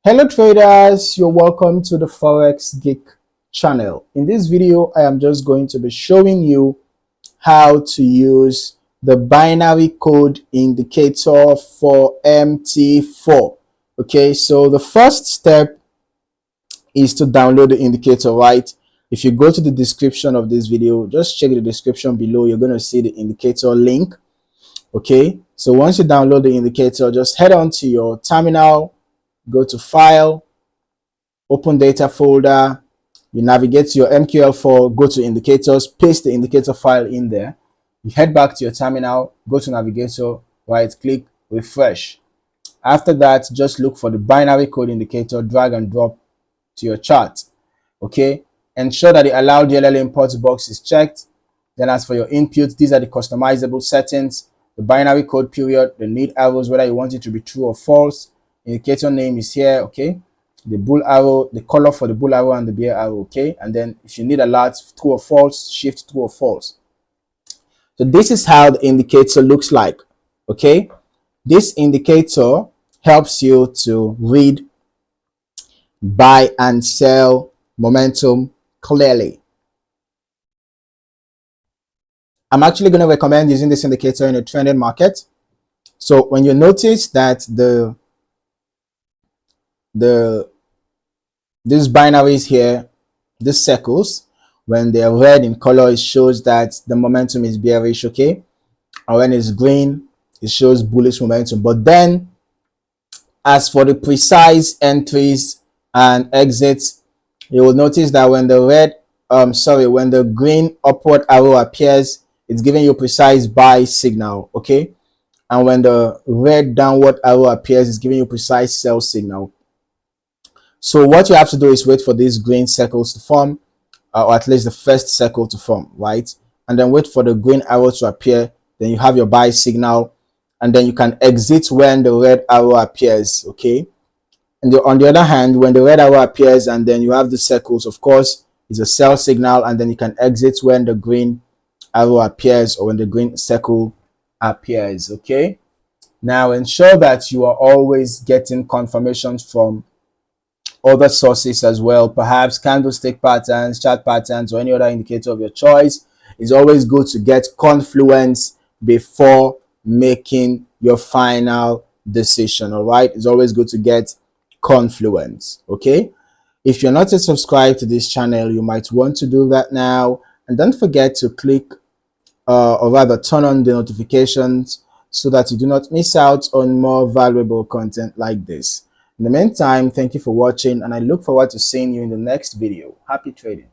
Hello traders, you're welcome to the Forex Geek channel. In this video, I am just going to be showing you how to use the binary code indicator for MT4. Okay, so the first step is to download the indicator, right? If you go to the description of this video, just check the description below. You're going to see the indicator link. Okay, so once you download the indicator, just head on to your terminal, go to File, open Data folder, you navigate to your MQL4, go to Indicators, paste the indicator file in there. You head back to your terminal, go to Navigator, right click, refresh. After that, just look for the binary code indicator, drag and drop to your chart. Okay, ensure that the Allow DLL import box is checked. Then as for your inputs, these are the customizable settings. The binary code period, the need arrows, whether you want it to be true or false. Indicator name is here. Okay, the bull arrow, the color for the bull arrow and the bear arrow. Okay, and then if you need alerts, true or false, shift true or false. So this is how the indicator looks like. Okay, this indicator helps you to read buy and sell momentum clearly. I'm actually going to recommend using this indicator in a trending market. So when you notice that these binaries here, these circles, when they're red in color, it shows that the momentum is bearish. Okay, and when it's green, it shows bullish momentum. But then as for the precise entries and exits, you will notice that when the when the green upward arrow appears, it's giving you precise buy signal. Okay, and when the red downward arrow appears, it's giving you precise sell signal. So what you have to do is wait for these green circles to form, or at least the first circle to form, right? And then wait for the green arrow to appear. Then you have your buy signal, and then you can exit when the red arrow appears. Okay, and on the other hand, when the red arrow appears and then you have the circles, of course, it's a sell signal, and then you can exit when the green arrow appears or when the green circle appears. Okay, now ensure that you are always getting confirmations from other sources as well, perhaps candlestick patterns, chart patterns, or any other indicator of your choice. It's always good to get confluence before making your final decision. All right, it's always good to get confluence. Okay, if you're not yet subscribed to this channel, you might want to do that now, and don't forget to click or rather turn on the notifications so that you do not miss out on more valuable content like this. In the meantime, thank you for watching, and I look forward to seeing you in the next video. Happy trading.